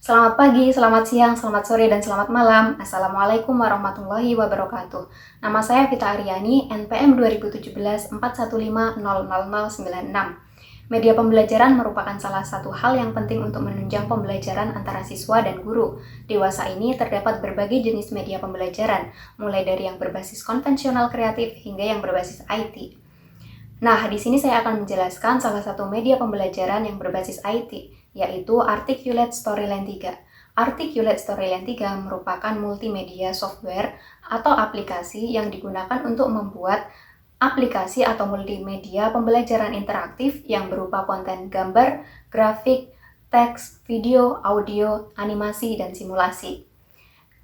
Selamat pagi, selamat siang, selamat sore, dan selamat malam. Assalamualaikum warahmatullahi wabarakatuh. Nama saya Vita Aryani, NPM 201741500096. Media pembelajaran merupakan salah satu hal yang penting untuk menunjang pembelajaran antara siswa dan guru. Dewasa ini terdapat berbagai jenis media pembelajaran, mulai dari yang berbasis konvensional kreatif hingga yang berbasis IT. Nah, di sini saya akan menjelaskan salah satu media pembelajaran yang berbasis IT, yaitu Articulate Storyline 3. Articulate Storyline 3 merupakan multimedia software atau aplikasi yang digunakan untuk membuat aplikasi atau multimedia pembelajaran interaktif yang berupa konten gambar, grafik, teks, video, audio, animasi, dan simulasi.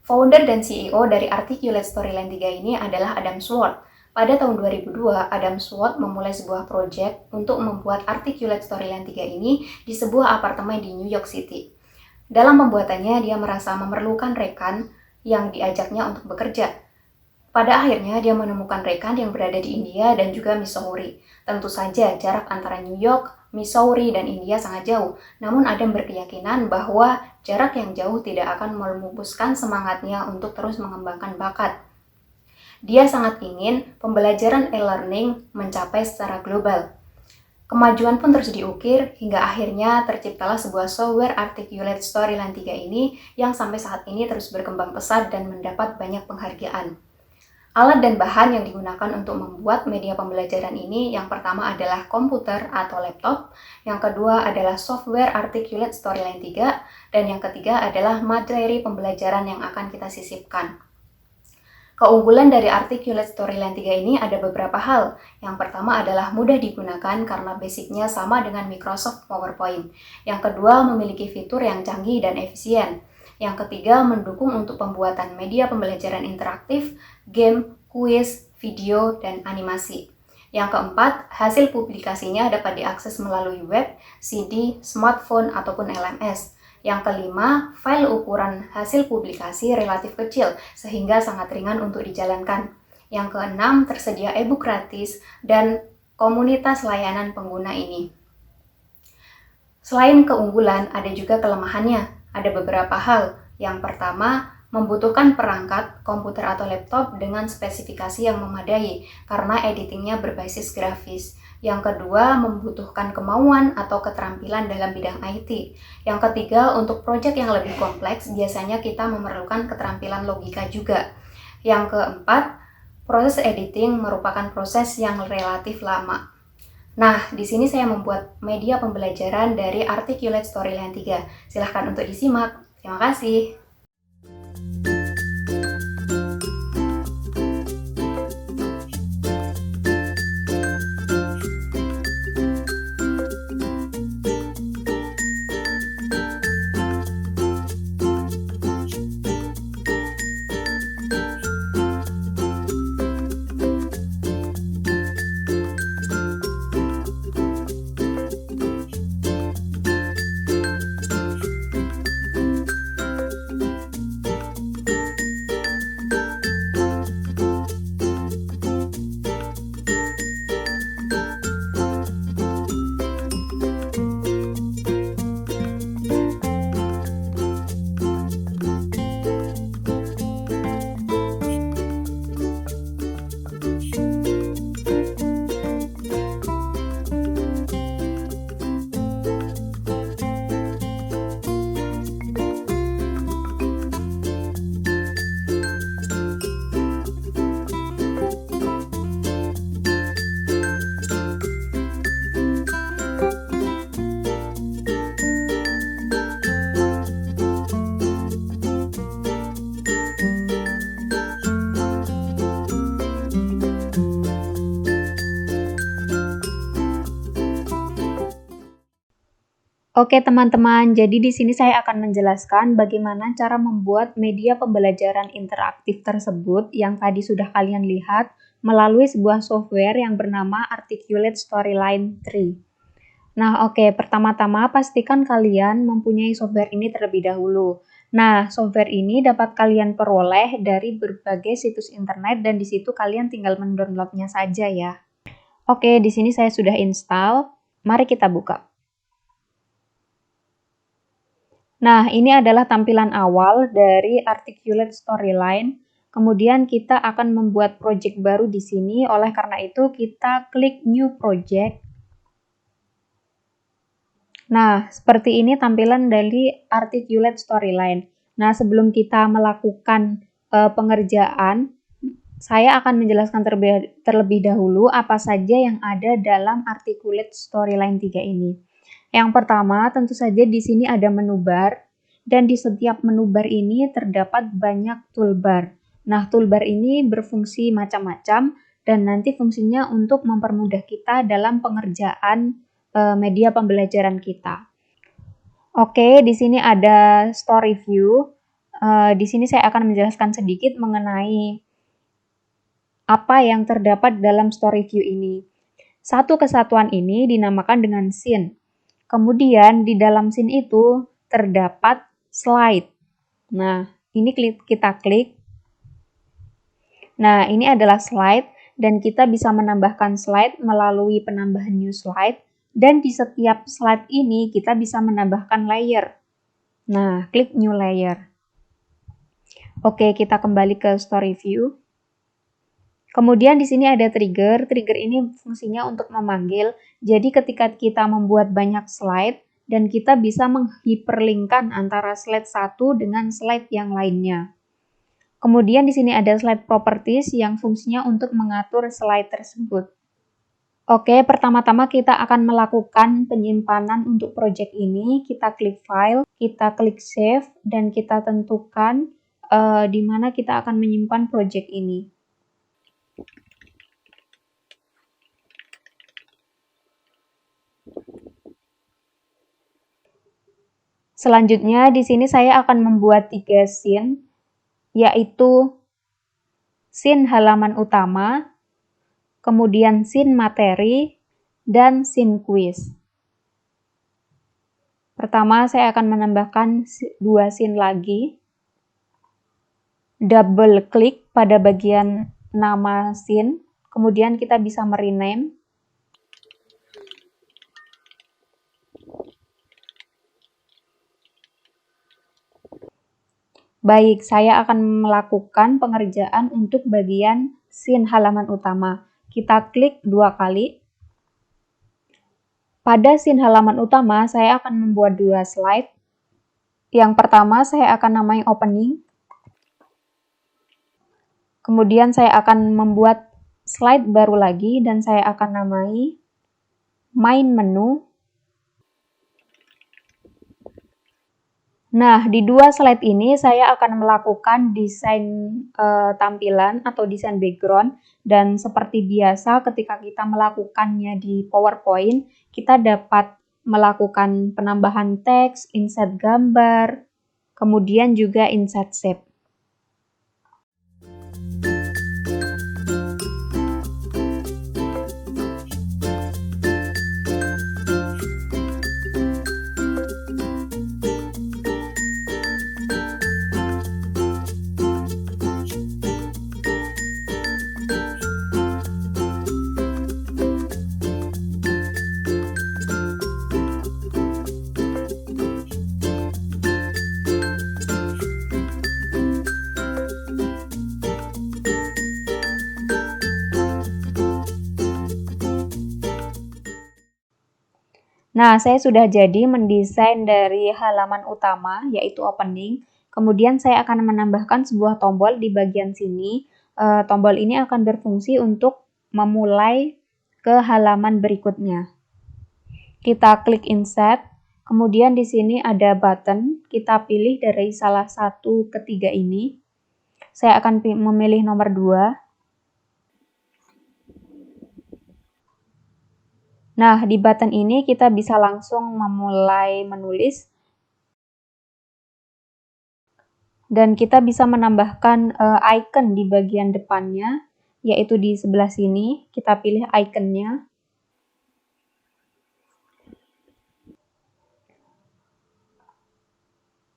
Founder dan CEO dari Articulate Storyline 3 ini adalah Adam Schwartz. Pada tahun 2002, Adam Schwartz memulai sebuah proyek untuk membuat Articulate Storyline 3 ini di sebuah apartemen di New York City. Dalam pembuatannya, dia merasa memerlukan rekan yang diajaknya untuk bekerja. Pada akhirnya, dia menemukan rekan yang berada di India dan juga Missouri. Tentu saja, jarak antara New York, Missouri, dan India sangat jauh. Namun Adam berkeyakinan bahwa jarak yang jauh tidak akan memupuskan semangatnya untuk terus mengembangkan bakat. Dia sangat ingin pembelajaran e-learning mencapai secara global. Kemajuan pun terus diukir hingga akhirnya terciptalah sebuah software Articulate Storyline 3 ini yang sampai saat ini terus berkembang pesat dan mendapat banyak penghargaan. Alat dan bahan yang digunakan untuk membuat media pembelajaran ini yang pertama adalah komputer atau laptop, yang kedua adalah software Articulate Storyline 3, dan yang ketiga adalah materi pembelajaran yang akan kita sisipkan. Keunggulan dari Articulate Storyline 3 ini ada beberapa hal. Yang pertama adalah mudah digunakan karena basicnya sama dengan Microsoft PowerPoint. Yang kedua, memiliki fitur yang canggih dan efisien. Yang ketiga, mendukung untuk pembuatan media pembelajaran interaktif, game, kuis, video, dan animasi. Yang keempat, hasil publikasinya dapat diakses melalui web, CD, smartphone, ataupun LMS. Yang kelima, file ukuran hasil publikasi relatif kecil sehingga sangat ringan untuk dijalankan. Yang keenam, tersedia e-book gratis dan komunitas layanan pengguna ini. Selain keunggulan, ada juga kelemahannya. Ada beberapa hal. Yang pertama, membutuhkan perangkat, komputer atau laptop dengan spesifikasi yang memadai karena editingnya berbasis grafis. Yang kedua, membutuhkan kemauan atau keterampilan dalam bidang IT. Yang ketiga, untuk proyek yang lebih kompleks, biasanya kita memerlukan keterampilan logika juga. Yang keempat, proses editing merupakan proses yang relatif lama. Nah, di sini saya membuat media pembelajaran dari Articulate Storyline 3. Silahkan untuk disimak. Terima kasih. Oke teman-teman, jadi di sini saya akan menjelaskan bagaimana cara membuat media pembelajaran interaktif tersebut yang tadi sudah kalian lihat melalui sebuah software yang bernama Articulate Storyline 3. Nah, oke, pertama-tama pastikan kalian mempunyai software ini terlebih dahulu. Nah, software ini dapat kalian peroleh dari berbagai situs internet dan di situ kalian tinggal mendownloadnya saja ya. Oke, di sini saya sudah install. Mari kita buka. Nah, ini adalah tampilan awal dari Articulate Storyline. Kemudian kita akan membuat project baru di sini. Oleh karena itu, kita klik New Project. Nah, seperti ini tampilan dari Articulate Storyline. Nah, sebelum kita melakukan pengerjaan, saya akan menjelaskan terlebih dahulu apa saja yang ada dalam Articulate Storyline 3 ini. Yang pertama, tentu saja di sini ada menu bar, dan di setiap menu bar ini terdapat banyak toolbar. Nah, toolbar ini berfungsi macam-macam, dan nanti fungsinya untuk mempermudah kita dalam pengerjaan media pembelajaran kita. Oke, di sini ada story view. Di sini saya akan menjelaskan sedikit mengenai apa yang terdapat dalam story view ini. Satu kesatuan ini dinamakan dengan scene. Kemudian di dalam scene itu terdapat slide. Nah, ini kita klik. Nah, ini adalah slide dan kita bisa menambahkan slide melalui penambahan new slide. Dan di setiap slide ini kita bisa menambahkan layer. Nah, klik new layer. Oke, kita kembali ke story view. Kemudian di sini ada trigger. Trigger ini fungsinya untuk memanggil. Jadi ketika kita membuat banyak slide dan kita bisa menghiperlinkkan antara slide satu dengan slide yang lainnya. Kemudian di sini ada slide properties yang fungsinya untuk mengatur slide tersebut. Oke, pertama-tama kita akan melakukan penyimpanan untuk project ini. Kita klik file, kita klik save, dan kita tentukan di mana kita akan menyimpan project ini. Selanjutnya, di sini saya akan membuat 3 scene, yaitu scene halaman utama, kemudian scene materi, dan scene quiz. Pertama, saya akan menambahkan 2 scene lagi. Double klik pada bagian nama scene, kemudian kita bisa merename. Baik, saya akan melakukan pengerjaan untuk bagian scene halaman utama. Kita klik 2 kali. Pada scene halaman utama, saya akan membuat 2 slide. Yang pertama, saya akan namai opening. Kemudian saya akan membuat slide baru lagi dan saya akan namai main menu. Nah, di 2 slide ini saya akan melakukan desain tampilan atau desain background, dan seperti biasa ketika kita melakukannya di PowerPoint, kita dapat melakukan penambahan teks, insert gambar, kemudian juga insert shape. Nah, saya sudah jadi mendesain dari halaman utama, yaitu opening. Kemudian saya akan menambahkan sebuah tombol di bagian sini. Tombol ini akan berfungsi untuk memulai ke halaman berikutnya. Kita klik insert, kemudian di sini ada button. Kita pilih dari salah satu ketiga ini. Saya akan memilih nomor 2. Nah, di button ini kita bisa langsung memulai menulis. Dan kita bisa menambahkan icon di bagian depannya, yaitu di sebelah sini. Kita pilih iconnya.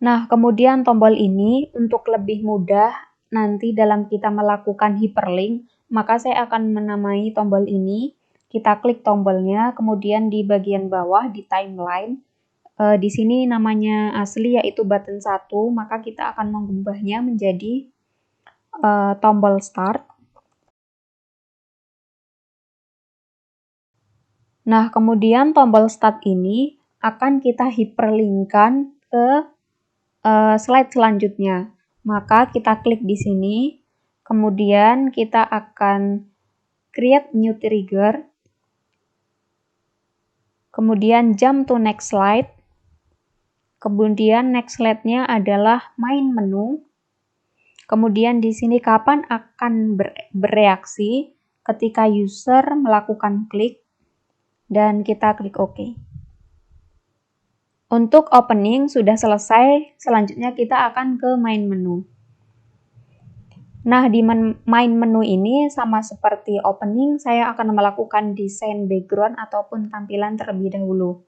Nah, kemudian tombol ini untuk lebih mudah nanti dalam kita melakukan hyperlink, maka saya akan menamai tombol ini. Kita klik tombolnya, kemudian di bagian bawah di timeline, di sini namanya asli yaitu button 1, maka kita akan mengubahnya menjadi tombol start. Nah, kemudian tombol start ini akan kita hyperlinkkan ke slide selanjutnya. Maka kita klik di sini, kemudian kita akan create new trigger, kemudian jump to next slide, kemudian next slide-nya adalah main menu, kemudian di sini kapan akan bereaksi ketika user melakukan klik, dan kita klik OK. Untuk opening sudah selesai, selanjutnya kita akan ke main menu. Nah, di main menu ini sama seperti opening, saya akan melakukan desain background ataupun tampilan terlebih dahulu.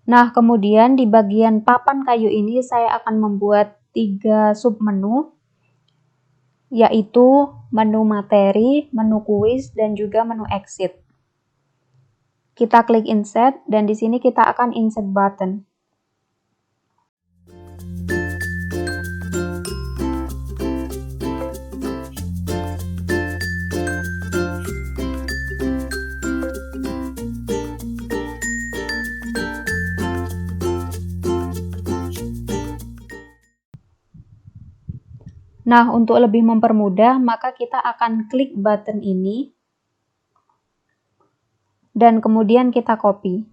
Nah, kemudian di bagian papan kayu ini saya akan membuat 3 submenu, yaitu menu materi, menu kuis, dan juga menu exit. Kita klik insert, dan di sini kita akan insert button. Nah, untuk lebih mempermudah, maka kita akan klik button ini, dan kemudian kita copy.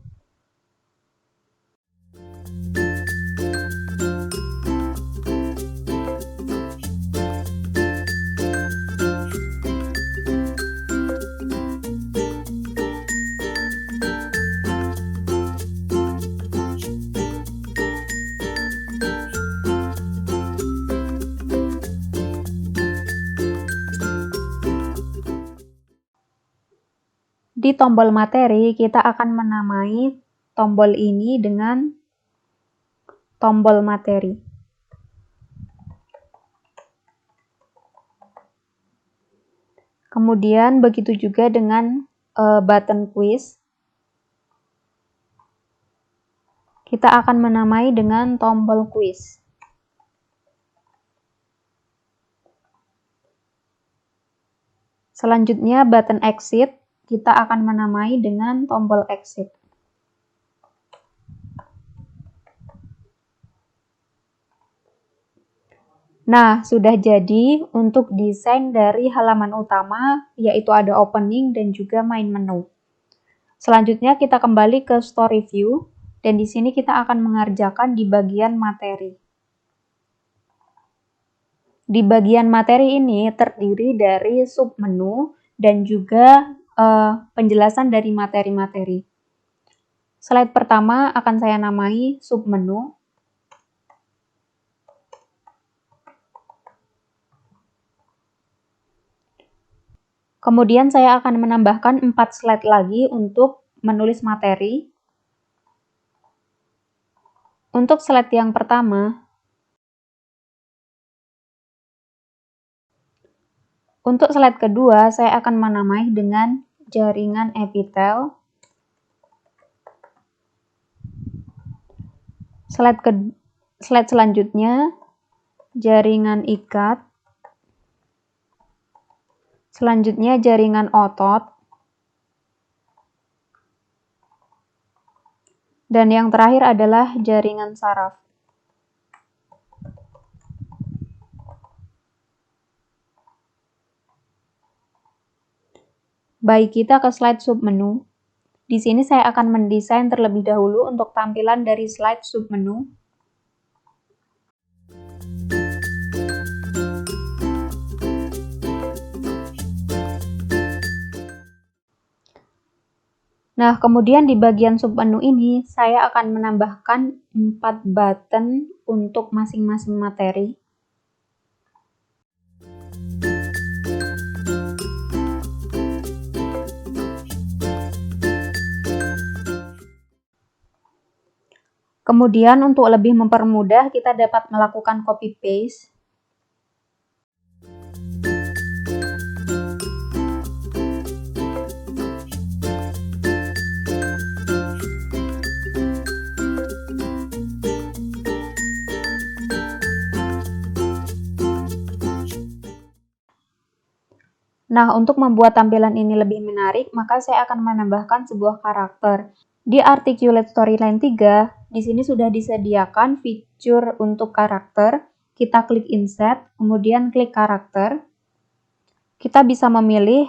Di tombol materi, kita akan menamai tombol ini dengan tombol materi. Kemudian begitu juga dengan button quiz. Kita akan menamai dengan tombol quiz. Selanjutnya button exit, kita akan menamai dengan tombol exit. Nah, sudah jadi untuk desain dari halaman utama, yaitu ada opening dan juga main menu. Selanjutnya kita kembali ke story view, dan di sini kita akan mengerjakan di bagian materi. Di bagian materi ini terdiri dari submenu dan juga penjelasan dari materi-materi. Slide pertama akan saya namai submenu. Kemudian saya akan menambahkan 4 slide lagi untuk menulis materi. Untuk slide yang pertama, untuk slide kedua, saya akan menamai dengan jaringan epitel. Slide selanjutnya, jaringan ikat. Selanjutnya, jaringan otot. Dan yang terakhir adalah jaringan saraf. Baik, kita ke slide submenu. Di sini saya akan mendesain terlebih dahulu untuk tampilan dari slide submenu. Nah, kemudian di bagian submenu ini, saya akan menambahkan 4 button untuk masing-masing materi. Kemudian untuk lebih mempermudah, kita dapat melakukan copy paste. Nah, untuk membuat tampilan ini lebih menarik, maka saya akan menambahkan sebuah karakter. Di Articulate Storyline 3, di sini sudah disediakan fitur untuk karakter. Kita klik Insert, kemudian klik karakter. Kita bisa memilih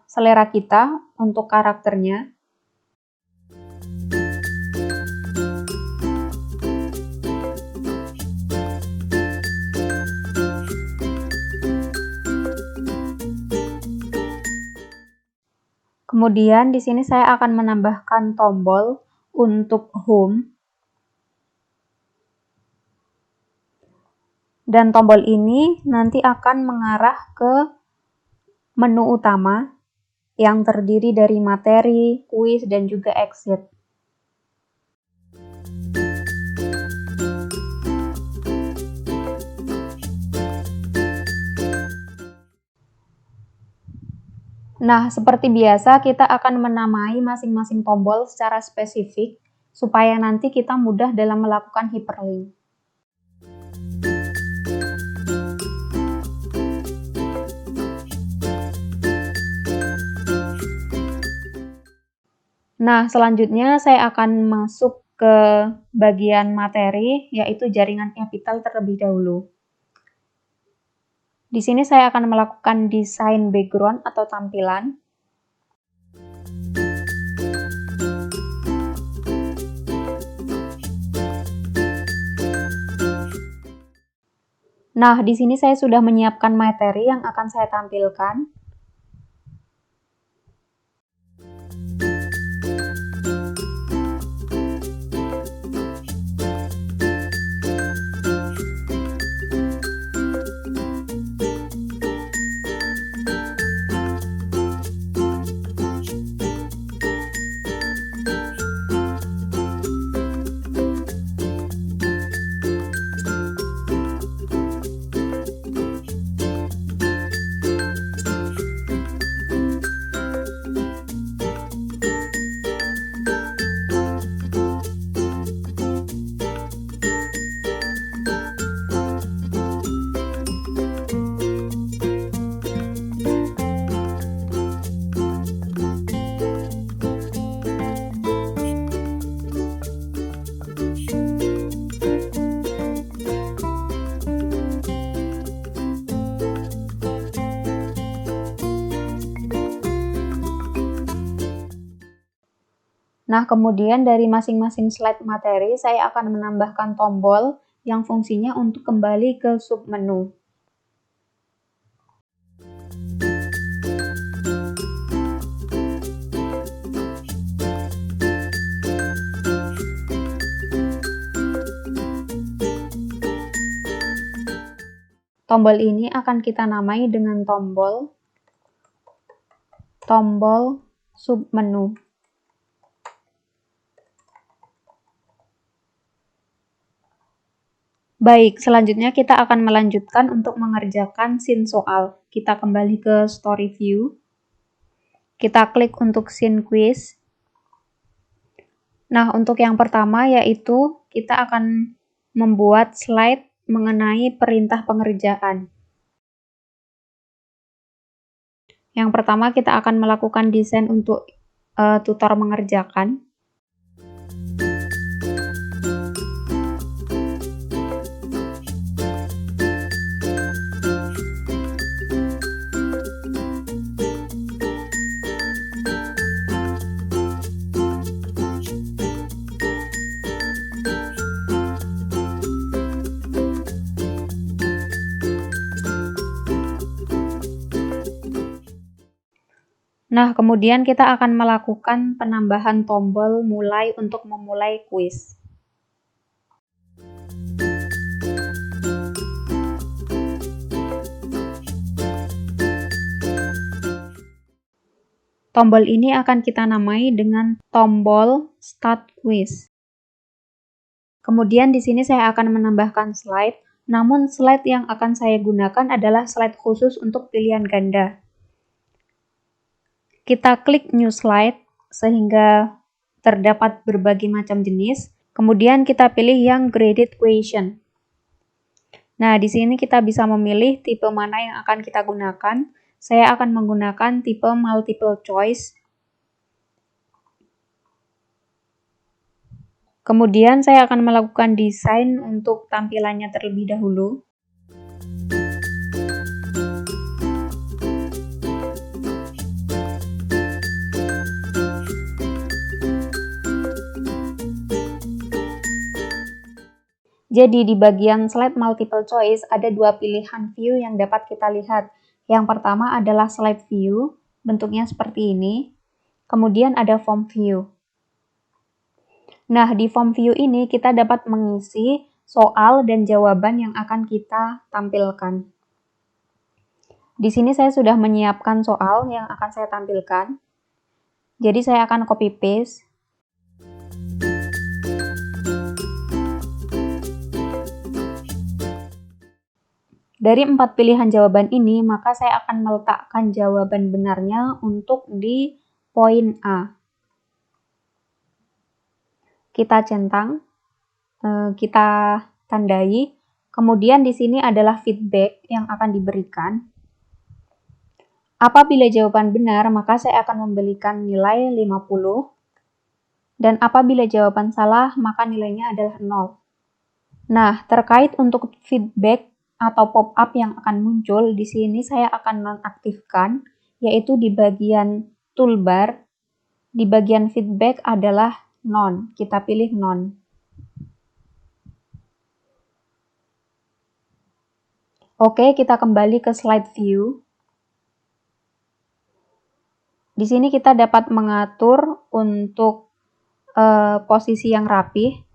selera kita untuk karakternya. Kemudian di sini saya akan menambahkan tombol untuk home. Dan tombol ini nanti akan mengarah ke menu utama yang terdiri dari materi, kuis, dan juga exit. Nah, seperti biasa, kita akan menamai masing-masing tombol secara spesifik, supaya nanti kita mudah dalam melakukan hyperlink. Nah, selanjutnya saya akan masuk ke bagian materi, yaitu jaringan kapital terlebih dahulu. Di sini saya akan melakukan desain background atau tampilan. Nah, di sini saya sudah menyiapkan materi yang akan saya tampilkan. Nah, kemudian dari masing-masing slide materi, saya akan menambahkan tombol yang fungsinya untuk kembali ke submenu. Tombol ini akan kita namai dengan tombol submenu. Baik, selanjutnya kita akan melanjutkan untuk mengerjakan scene soal. Kita kembali ke story view. Kita klik untuk scene quiz. Nah, untuk yang pertama yaitu kita akan membuat slide mengenai perintah pengerjaan. Yang pertama kita akan melakukan desain untuk tutor mengerjakan. Nah, kemudian kita akan melakukan penambahan tombol mulai untuk memulai kuis. Tombol ini akan kita namai dengan tombol Start Quiz. Kemudian di sini saya akan menambahkan slide, namun slide yang akan saya gunakan adalah slide khusus untuk pilihan ganda. Kita klik New Slide sehingga terdapat berbagai macam jenis. Kemudian kita pilih yang Graded Question. Nah, di sini kita bisa memilih tipe mana yang akan kita gunakan. Saya akan menggunakan tipe Multiple Choice. Kemudian saya akan melakukan desain untuk tampilannya terlebih dahulu. Jadi di bagian slide multiple choice ada dua pilihan view yang dapat kita lihat. Yang pertama adalah slide view, bentuknya seperti ini. Kemudian ada form view. Nah, di form view ini kita dapat mengisi soal dan jawaban yang akan kita tampilkan. Di sini saya sudah menyiapkan soal yang akan saya tampilkan. Jadi saya akan copy paste. Dari 4 pilihan jawaban ini, maka saya akan meletakkan jawaban benarnya untuk di poin A. Kita centang, kita tandai, kemudian di sini adalah feedback yang akan diberikan. Apabila jawaban benar, maka saya akan memberikan nilai 50, dan apabila jawaban salah, maka nilainya adalah 0. Nah, terkait untuk feedback atau pop-up yang akan muncul, di sini saya akan nonaktifkan, yaitu di bagian toolbar, di bagian feedback adalah none, kita pilih none. Oke, kita kembali ke slide view. Di sini kita dapat mengatur untuk posisi yang rapih.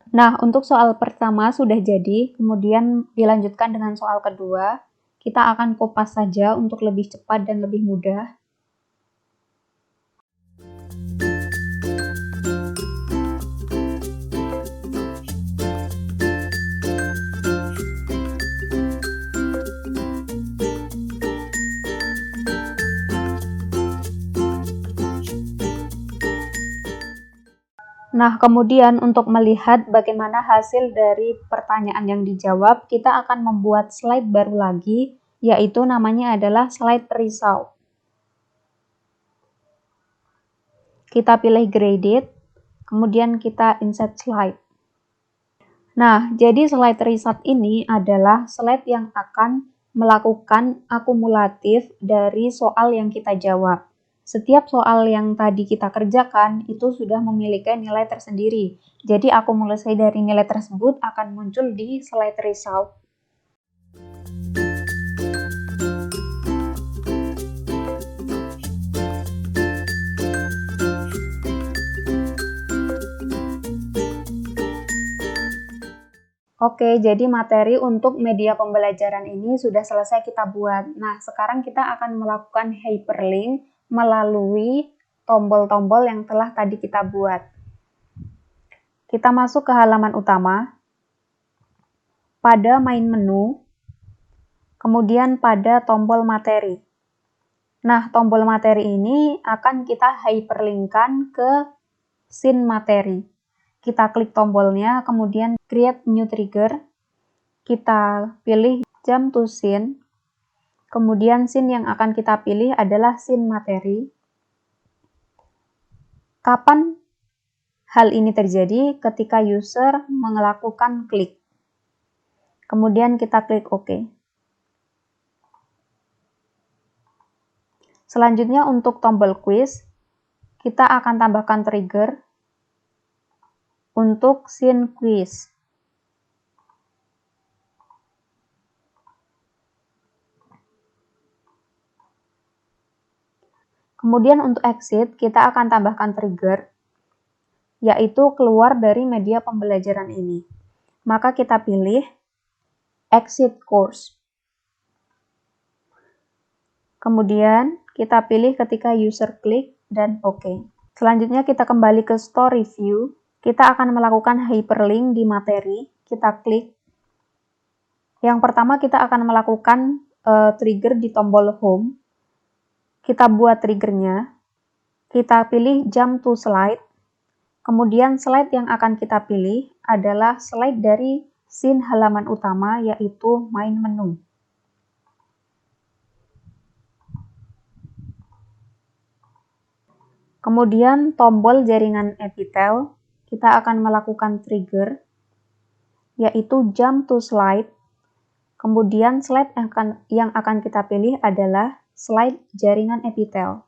Nah, untuk soal pertama sudah jadi, kemudian dilanjutkan dengan soal kedua. Kita akan kopas saja untuk lebih cepat dan lebih mudah. Nah, kemudian untuk melihat bagaimana hasil dari pertanyaan yang dijawab, kita akan membuat slide baru lagi, yaitu namanya adalah slide result. Kita pilih graded, kemudian kita insert slide. Nah, jadi slide result ini adalah slide yang akan melakukan akumulatif dari soal yang kita jawab. Setiap soal yang tadi kita kerjakan itu sudah memiliki nilai tersendiri. Jadi akumulasi dari nilai tersebut akan muncul di slide result. Oke, jadi materi untuk media pembelajaran ini sudah selesai kita buat. Nah, sekarang kita akan melakukan hyperlink melalui tombol-tombol yang telah tadi kita buat. Kita masuk ke halaman utama, pada main menu, kemudian pada tombol materi. Nah, tombol materi ini akan kita hyperlinkkan ke scene materi. Kita klik tombolnya, kemudian create new trigger. Kita pilih jump to scene. Kemudian scene yang akan kita pilih adalah scene materi. Kapan hal ini terjadi? Ketika user melakukan klik. Kemudian kita klik OK. Selanjutnya untuk tombol quiz, kita akan tambahkan trigger untuk scene quiz. Kemudian untuk exit, kita akan tambahkan trigger, yaitu keluar dari media pembelajaran ini. Maka kita pilih exit course. Kemudian kita pilih ketika user klik dan OK. Selanjutnya kita kembali ke story view. Kita akan melakukan hyperlink di materi. Kita klik. Yang pertama kita akan melakukan trigger di tombol home. Kita buat triggernya, kita pilih jump to slide, kemudian slide yang akan kita pilih adalah slide dari scene halaman utama, yaitu main menu. Kemudian tombol jaringan epitel, kita akan melakukan trigger, yaitu jump to slide, kemudian slide yang akan kita pilih adalah slide jaringan epitel.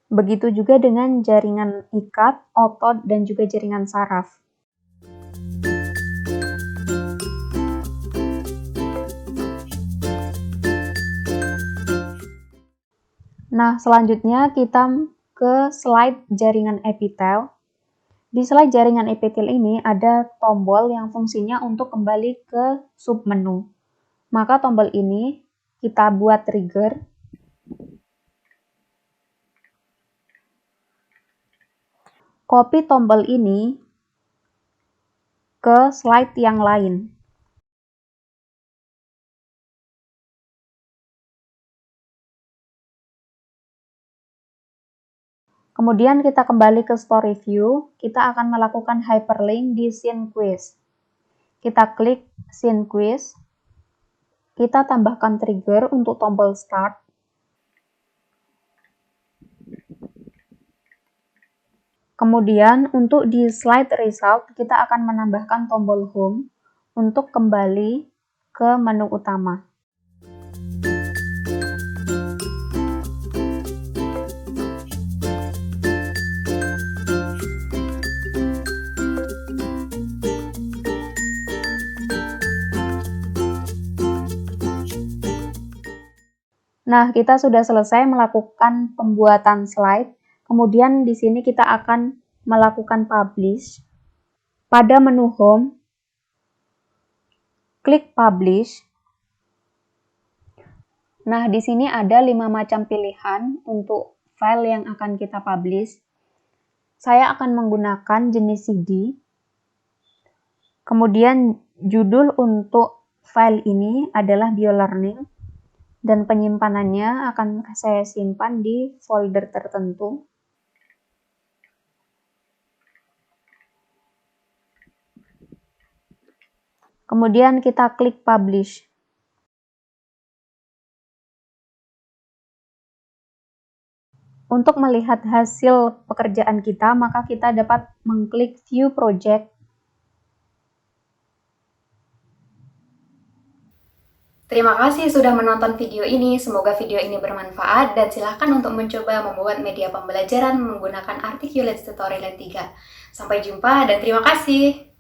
Begitu juga dengan jaringan ikat, otot, dan juga jaringan saraf. Nah, selanjutnya kita ke slide jaringan epitel. Di slide jaringan epitel ini ada tombol yang fungsinya untuk kembali ke submenu. Maka tombol ini kita buat trigger. Copy tombol ini ke slide yang lain. Kemudian kita kembali ke story view, kita akan melakukan hyperlink di scene quiz. Kita klik scene quiz, kita tambahkan trigger untuk tombol start. Kemudian untuk di slide result, kita akan menambahkan tombol home untuk kembali ke menu utama. Nah, kita sudah selesai melakukan pembuatan slide. Kemudian di sini kita akan melakukan publish. Pada menu home, klik publish. Nah, di sini ada 5 macam pilihan untuk file yang akan kita publish. Saya akan menggunakan jenis CD. Kemudian judul untuk file ini adalah BioLearning. Dan penyimpanannya akan saya simpan di folder tertentu. Kemudian kita klik publish. Untuk melihat hasil pekerjaan kita, maka kita dapat mengklik view project. Terima kasih sudah menonton video ini, semoga video ini bermanfaat dan silahkan untuk mencoba membuat media pembelajaran menggunakan Articulate Tutorial 3. Sampai jumpa dan terima kasih!